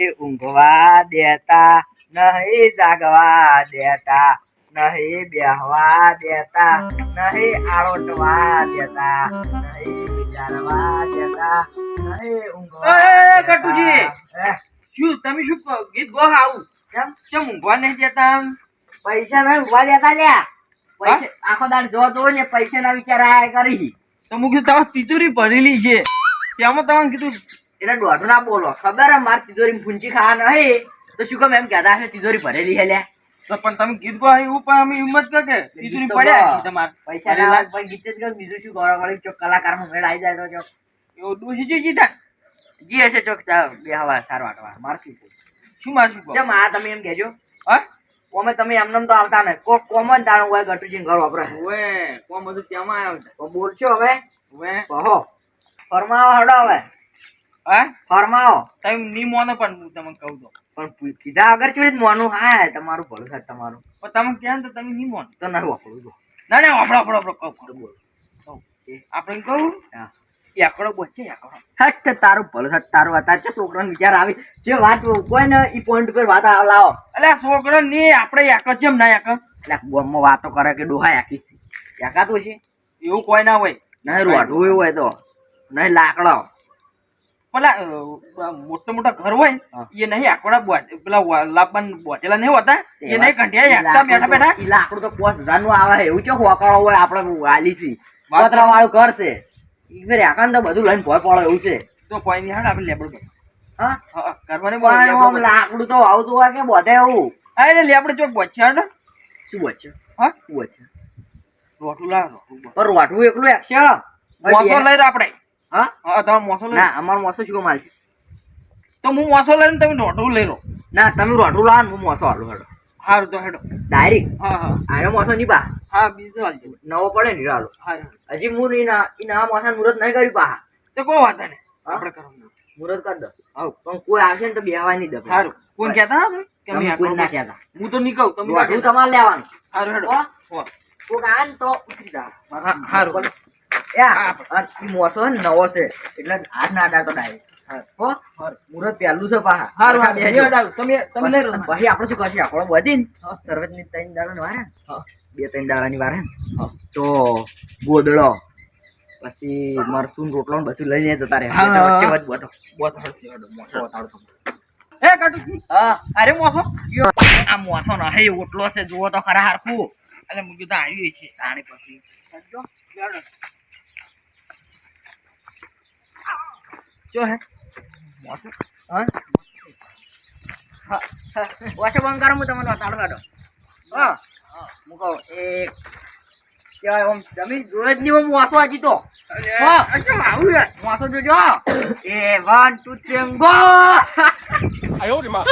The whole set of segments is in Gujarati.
ઊંઘવા દેતા નહીં, જાગવા દેતા નહીં, બેહવા દેતા નહીં, આળોટવા દેતા નહીં, વિચારવા દેતા નહીં, ઊંઘવા કટુજી શું તમે શું ગીત ગો આવું કેમ ઊંઘવા નહીં જતા? પૈસા નહીં ઊંઘવા દેતા લ્યા. પૈસા આખો દાડ જો ને પૈસા ના વિચાર આયા કરી. તો હું કીધું તમારે તિજોરી ભરેલી છે તેમાં તમે કીધું એટલે દોઢું ના બોલો. ખબર હે મારી તિજોરી ફૂંચી ખાવા નહીં તો શું કેમ એમ કહેતા હશે તિજોરી ભરેલી હે લ્યા. તો પણ તમે ગીત ગો એવું પણ અમે હિંમત કરે તિજોરી પડ્યા તમારે પૈસા ના આવે પણ ગીત જ ગયો. બીજું શું ગોળો ગળી ચોક કલાકાર માં મેળ આવી જાય તો ચોક એવું ડૂસી જોઈ જીતા જી હશે ચોક બે હવા સારું વાટવા મારશું શું મારશું કેમ આ તમે એમ કહેજો. હા અમે તમે એમને તો આવતા ને કોક કોમન દાણું હોય ગટુજી ઘર વાપરે ઓએ કોમ બધું ત્યાંમાં આવ્યો છે તો બોલશો હવે ઓએ કહો ફરમાવો હડો હવે હા ફરમાવો. તમે ની મોનો પણ હું તમને કહું તો પણ કીધા વગર ચીજ મોનું હા તમારું ભલું થાય તમારું પણ તમે કહે તો તમે ની મોન તો નહીં વાપરું જો ના ના આપણો કહું બોલ આપણે કહું હા એકડો બોચે એકડો હટ તારું ભલું થાય તારું અત્યારે છે છોકરાનો વિચાર આવી જે વાત કોઈ ને ઈ પોઈન્ટ પર વાત લાવો. એટલે છોકરો ને આપણે એક જેમ ના એક એટલે બોમ્બમાં વાતો કરે કે ડોહા આખી છે એકાતું છે એવું કોઈ ના હોય નહીં રોઢવું એવું હોય તો નહીં લાકડો પેલા મોટા ઘર હોય એ નહીં આકડા પેલા લાપન બોટેલા નહીં હોતા એ નહીં કંઠિયા બેઠા બેઠા ઈ લાકડું તો 5000 નું આવે એવું ચો હોકળો હોય આપણે વાલી છે પતરા વાળું ઘર છે ઈ ફેર આકાન તો બધું લઈને ભોય પડો એવું છે તો કોઈ નહીં હાડ આપણે લેબડ હા કરવાની પણ લાકડું તો આવતું હોય કે બધે એવું હા એટલે લેબડ ચોક બોચ્યા ને શું વચ્ચે હા શું વચ્ચે રોટું લાવ પણ રોટવું એકલું એક્શન મોસો લઈ આપણે હા હા તમે મોસો લઈ ના અમારો મોસો શું માલ છે તો હું મોસો લઈને તમે રોટું લઈ લો ના તમે રોટવું લાવો હું મોસો હાલું હેડો સારું તો હેડો ડાયરેક્ટ હા હા આનો મોસો નહીં બા હા બીજો હાલજો નવો પડે ને હાલો હા હજી હું ઈ નવા મોસા મુહૂર્ત નહીં કર્યું પા તો કોઈ વાત નહીં આપણે કરવાનું મુહૂર્ત કરી દો પણ કોઈ આવશે ને તો બેહવા નહીં દે સારું કોઈ કહેતા ના કે તમે કોઈ ના કહેતા હું તો નહીં કહું તમે રોટવું તમારે લેવાનું સારું હેડો કોક આન તો ઉતરી જા સારું મોસો નવો છે એટલે હાથ ના અડાડતો ડાયરેક્ટ હો મુહૂર્ત પહેલું છે પાહા સારું તમે તમે લઈ લો પછી આપણે શું કરશું આપણો બધી ને સર્વતની 3 દાડાની વાર હે 2-3 દાડાની વાર હે તો ગોદડો પછી મરસું રોટલો ને બધું લઈને જતા રહે વચ્ચે વચ્ચે બોતો એ કાટુ હા અરે મોસો આ મોસો ન હે ઓટલો છે જુઓ તો ખરા હારખું એટલે મુકી તો આવી છે તાણી પછી જો હે મોસો હા વાસે બંધ કરો હું તમને બતાડો કાઢો હા હું કહું એક કહેવાય આમ તમે જોયે જ નહીં આમ મોસો હજી તો આવું યાર મોસો જોજો એ 1 2 3 ગો આયો રે માં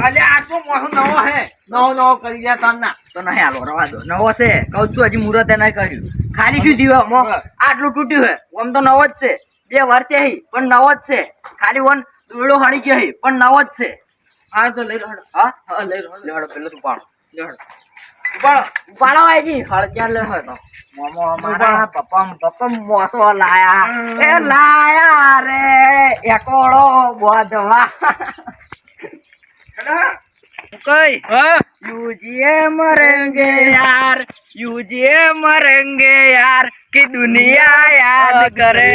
અલે આ તો મોસો નવો હે નવો કરી ગયા તારના તો નહીં હાલો રવા દો નવો છે કહું છું હજી મુહૂર્તે નહીં કર્યું ખાલી શું થયું આટલું તૂટ્યું હે આમ તો નવો જ છે 2 વર્ષે હી પણ નવો જ છે ખાલી વન દોડો હણી ગયો હી પણ નવો જ છે હા તો લઈ લો હા હા લઈ લો લેવડો પેલો તું પાડો લેવડો ઉપાડો આજી હળક્યા લે હતો મોમો મારા પપ્પા મોસો લાયા એ લાયા રે એકોડો બોધવા કઈ હા यूजिए मरेंगे यार यूजिए मरेंगे यार कि दुनिया याद करे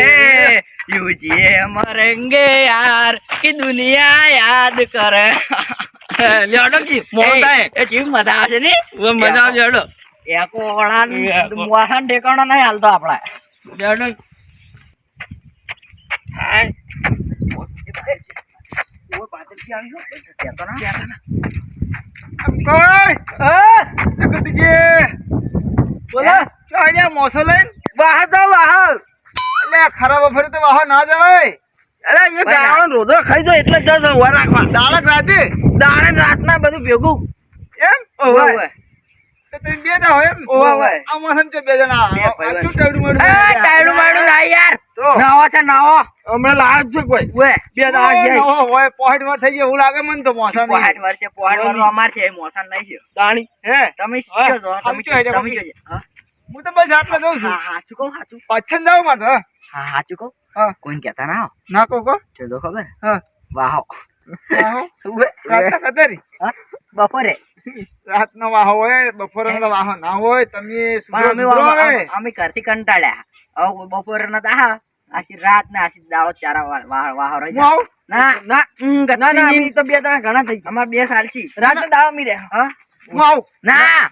यूजिए मरेंगे यार कि दुनिया याद करे લેવડો કી મોટા એ જીવ મજા આવશે ને મજા આવશે હેડો એકો ઓળા મોસાન ઠેકાણો નહીં હાલતો આપડે લેવડો હાય ઓ પાછળથી આવી ગયો કહેતો ના બોલા ચાલ્યા મોસો લઈને બહાર જાવ બહાર એટલે ખરાબ ફરી તો વાહ ના જવાય અરે એ દાણો રોજો ખાઈ દો એટલે 10 વાર રાખવા દાડક રાતે દાણે રાતના બધું ભેગું એમ ઓય તો તમે બે ના હોય એમ ઓય આ મોસમ કે બે જણા આચું ટાઈડું મારું ટાયડું માડું ના યાર તો નવો છે નવો હમણાં લાજ છે કોઈ ઓય બે દાડા જાય હોય પોઈન્ટ માં થઈ ગયો એવું લાગે મને તો મોસમ પોહાટ વર્ષે પોહાટ વાળું અમાર છે મોસાન નહીં છે દાણી હે તમે હા, શું છો આમ તમે શું idea તમે પછી? હા હું તો બસ આટલા જઉં છું હા સાચું કહું સાચું પાછળ જાવ મારે હા સાચું કહું હા. કોઈ કહેતા ના હો. ના કહો છે તો ખબર હા. વાહો વાહો રાતના કદારી બપોરે રાતનો વાહો હોય બપોરનો વાહો ના હોય તમે પણ સુધરો હવે. અમે ઘરથી કંટાળ્યા હવે બપોરે ના દાહા આશી રાત ને આશી દાડો ચારા વાહો રહી હું આવું ના ના ના ના ગતિ અમે તો બે ત્રણ ઘણા થઈ અમાર 2 સાલ છી રાત દાવા મી રે હા હું આવું ના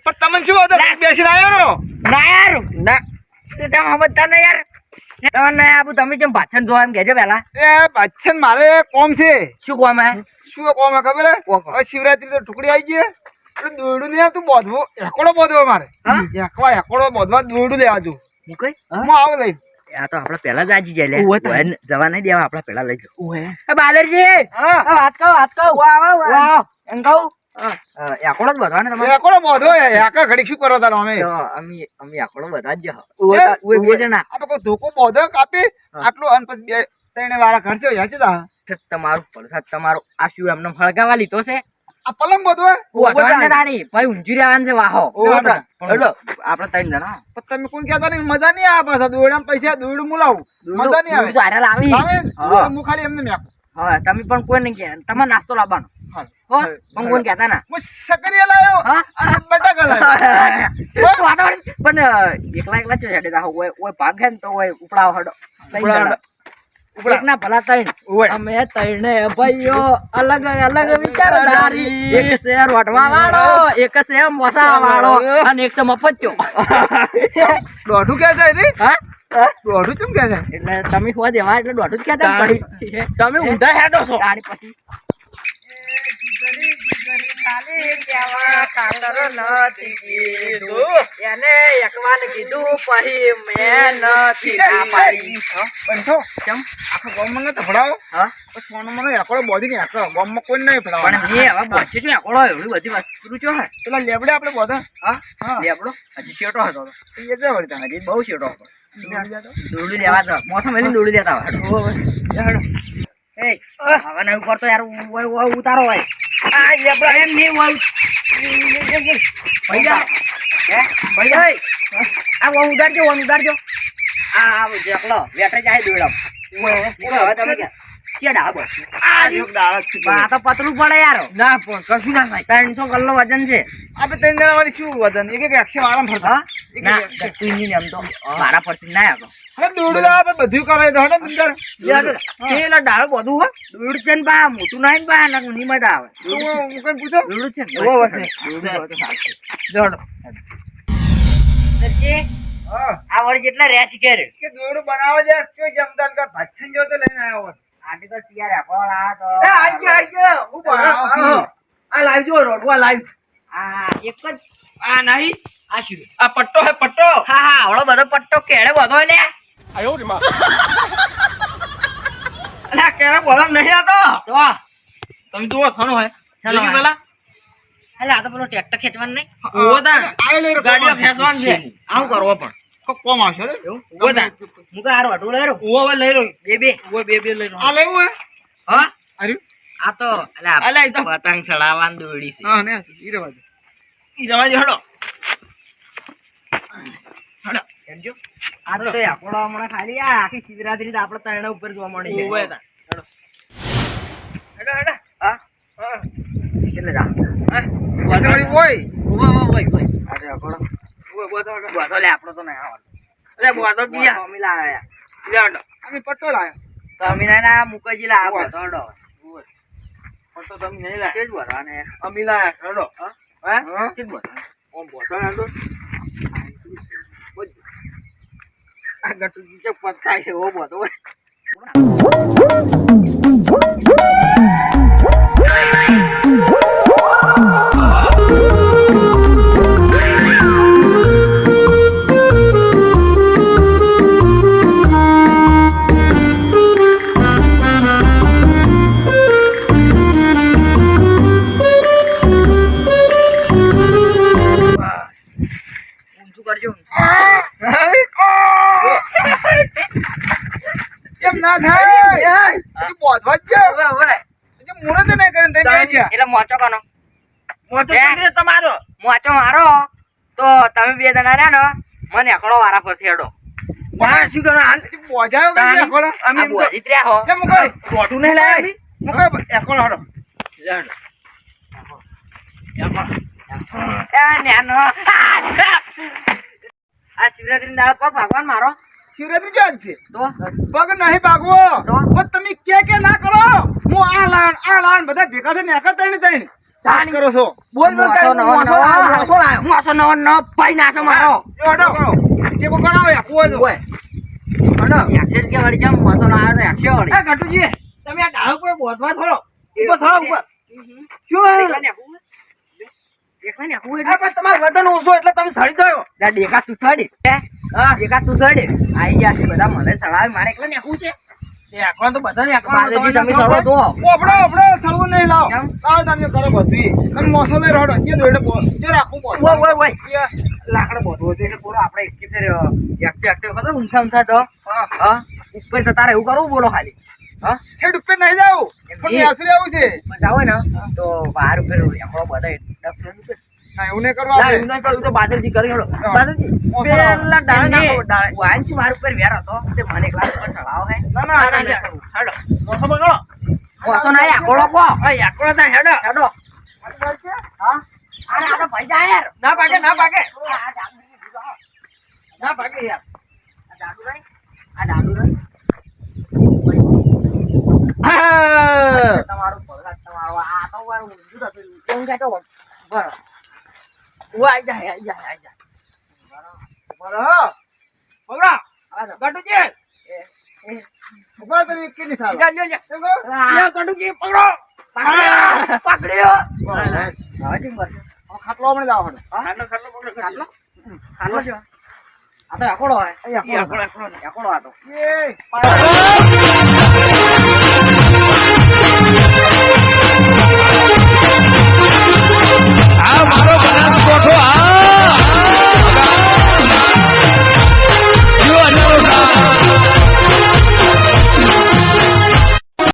પણ તમને શું હતું બેસીને આવ્યો રો ના યાર ના તું તેમ સમજતા ને યાર તમે ના આબુ તમે જેમ પાછળ જોવા એમ કહેજો પેલા એ બચ્ચન મારે કોમ છે શું કોમ હે શું કોમ હે ખબર હે હવે શિવરાત્રી તો ટુકડી આવી ગઈ એટલે દોરડું નહીં આવતું બોધવું એકોડો બોધવો મારે હા? એકોડો બોધવા દોરડું લેવા જવું હું કઈ હું આવું લઈ આ તો આપણે પેલા જ આજી જાય ઉવે લે તો. ઓય જવા નહીં દેવા આપણે પેલા લઈ જાવ ઓહે એ બાદરજી હા આ વાત કહું વાહ એમ કહું એકોડો જ બધવાને તમારે એકોડો બોધો એકા ઘડીક શું કરો તારો અમે તો અમે એકોડો બધા જ ઉવે બે જણા આપણે કોઈ ધોકો બોધો કાપી આટલું અને પછી બે ત્રણ વાળા ઘર છે યાદ છે તા? તમારું પડખા તમારું આ શું એમને ફળગાવા લીધો છે આ પલંગ બોધો હે? વધવાને તારી ભાઈ ઊંચી રહેવાનું છે વાહો ઓહો તા. પણ આપણે ત્રણ જણા પણ તમે કોણ કહેતા નહીં મજા નહીં આવે પાછા દોરડામાં પૈસા દોરડું મુલાવું મજા નહીં આવે દૂધ હારે લાવી આવે ને? હા. દોરડું હું ખાલી એમને મેકું હા તમે પણ કોઈ નહીં કે તમારે નાસ્તો લાવવાનો હાલ. હો પણ કોઈ કહેતા ના હું સકરિયા લાવ્યો હા અને બટાકા લાવ્યો પણ એકલા એકલા છે હેડે દાહો ઓય ભાગ હે ને તો ઓય ઉપડાવ હડો ઉપડા ભલા ત્રણ અમે ત્રણે ભાઈઓ અલગ અલગ વિચારધારી એક છે રોટવા વાળો એક છે મોસા વાળો અને એક છે મફત્યો દોઢું કે છે ને હા દોઢું કેમ કે છે એટલે તમે હોવા જેવા એટલે દોઢું જ કહેતા ને પછી. તમે ઊંધા હેડો છો તાણી પછી એને એકવાર કીધું પછી મેં નથી ના પાડી બંધો કેમ આખો ગામમાં નતો ભણાવો હા બસ મને મને એકોડો બોધી ને આખો ગામમાં કોઈ નહીં પણ ભણાવવાનો મેં હવે પહોંચી છું એકોડો એવડી બધી વસ્તુ છો હે પેલા લેબડે આપણે બોધા હા હા. લેબડો હજી શેટો હતો તો. એ જે વળી તાને. હજી બહુ શેટો હતો દોરડું દોરડું લેવા તો મોસમ એની દોરડું લેતા હોય એ હવે નહીં કરતો યાર ઉતારો હોય આ લેબડો એમ નહીં હોય ભૈયા હે ભૈયા આ ઉતારજો ઉતારજો આ જેકલો વેટરે જાય દોડમ હવે તમે કે ડાબો આ એક દાળ છે આ તો પતલું પડે યાર ના પણ કશું ના થાય 300 કિલો વજન છે આપણે ત્રણ જણા વાળી શું વજન એક એક 100 વાળા ફરતા હા ના તું એમ તો મારા પરથી ના આવ્યો હવે દોરડું લાવો આપણે બધું કરાવી દો હે ને પેલા ડાળ બધું હો દૂધ છે ને બા મોટું નહીં બા ના ની મજા આવે તો હું કઈ પૂછો દૂધ છે ને એવો હશે. જોડો સરજી હા આ વળી જેટલા રેસ કે રે કે દોરડું બનાવે છે જો જમદાન કા ભાછન જો તો લઈને આવ્યો હોત. આટી તો તૈયાર આપો આ તો એ આજ હું આવો. આ લાઈવ જો રોડવા લાઈવ આ એક જ આ નહીં આ શું આ પટ્ટો હે પટ્ટો હા હા આવડો બધો પટ્ટો કેળે બધો લે અલા કેરા બોલા નહીં આતો તો તમે જુઓ સણો હે સણો જોઈ હે. પેલા એટલે આ તો પેલો ટ્રેક્ટર ખેંચવાનું નહીં ઉવો તા આ લઈ રહ્યો. ગાડીઓ ખેંચવાનું છે આવું કરવો પણ કોમ આવશે રે ઉવો તા હું કે હારું હટું લઈ રહ્યો ઉવો હવે લઈ રહ્યો બે ઉવો બે લઈ રહ્યો આ લેવું હે હા અરે આ તો અલા, એ તો- પતંગ ચડાવવાની દોરડી છે હા ને ઈ રવા દે ઈ જવા દે હડો સમજો આ તો આકોડો હમણાં ખાલી આ આખી શિવરાત્રી તો આપણે ત્રણે ઉપર જોવા મળી છે ઉવો તા હેડો હેડો હા હા કેટલે જા વાતે વાળી ઓય ઉવો ઉવો આજે આકોડો ઓય બોધો હેડો. બધો લે આપણો તો નહીં આવવાનો અરે બોધો બીયા અમી લાવ્યા લે હડો અમે પટ્ટો લાયો તો અમી ના મુકજી લા આ બધો હડો પટ્ટો તમે નહીં લાય તે જ ભરવાને અમી લાય હડો હા હા તે જ ભરવાને ઓમ બોધો હેડો આ ગટુ જે પત્તા છે ઓ બધો હોય ઊંચું કરજો કેમ ના થાય હજી બોધવા જ ગયો હજી મુહૂર્ત નહીં કરીને તમે આવી ગયા એટલે મોચો કનો મોટો હે? ચંદ્ર તમારો મોચો મારો તો તમે બે જણા રહ્યા ને મને એકડો વારા પરથી હેડો પણ શું કરો હાલ બોજાયો કે એકોળો? અમે આ એમ તો બોધી જ રહ્યા હો. કેમ મુકો? દોઢું નહીં લાયા અમે? મુકો એકોળો હાડો. એ નેનો. આ શિવરાત્રી દાડો પગ ભગવાન મારો શિવરાત્રી ક્યાં છે? તો પગ નહીં ભાગવો. તો? પણ તમે કે ના કરો. હું આ લાન બધા ભેગા થઈને એકા તણી વાત કરો છો. બોલ બોલ મોસો કરી નવો મોસો નવો લાયો, મોસો લાયો. મોસો નવો નવો ભાઈ નાખો મારો. જો હડો. કેવો કરાવો યાકુ હોય તો. ઓય, હડો. એકસે જ કે વળી કેમ મોસો ના આવે તો એકસે વળી. એ ગટુજી તમે આ ડાળો પર બોધવા થોડો ઉપર થોડો ઉપર શું દેખા ને આખું? દેખા ને આખું એટલે? આ પણ તમારું વજન ઓછો એટલે તમે સડી જાયો. લા દેખા તું સડી. હા દેખા તું સડી. આઈ ગયા છે બધા મને ચડાવે મારે એકલા ને આખું છે. એ આખવા તો બધાને આખવા બાજુથી તમે સડો તો. ઓપડો સળવું નહીં લાવો. કેમ? લાવો તમે કરો બધું. તમે મોસો લઈ રહો. જે દોડે જે રાખું બોલ. ઓય ઓય ઓય. લાકડો બોધવો છે એટલે પૂરો આપણે એક ફેર એકતે ખબર ઊંચા તો હા ઉપર જતા રહે એવું કરવું બોલો ખાલી હા ઠેડ ઉપર નહીં જાવ. પણ એમ. આસરી આવું છે. મજા હોય ને તો બહાર ઉપર એમણો બધા ના એવું નહીં કરવા ના આપણે. એવું નહીં કરું તો બાદલજી કરી હેડો હા. બાદલજી મોસો પેલા ડાળે નાખો ડાળે વાન છું માર ઉપર વેર હતો તે મને એકલા ઉપર ચડાવો હે ના ના ના હેડો મોસો બગડો મોસો ના આકોળો કો આ આકડો તા હેડો હેડો હા આ તો ભાઈ જા યાર ના પાકે ના પાકે આ ડાડુ ના પાકે યાર આ ડાડુ નહીં હા તમારું પગલા તમારો આ તો વાર ઊંધું થતું કેમ કે તો બરાબર ઓ આઈ જા બરો બગડો ગટુજી ઉભા તમે એક ની સાલ. જા જા યા ગટુજી પકડો પકડ્યો ખાટલો આપણે જાવ હડો. ખાટલો ખાટલો પકડો ખાટલો ખાલો છો આ તો આકોળો હે આકડો આકોળો આ તો એ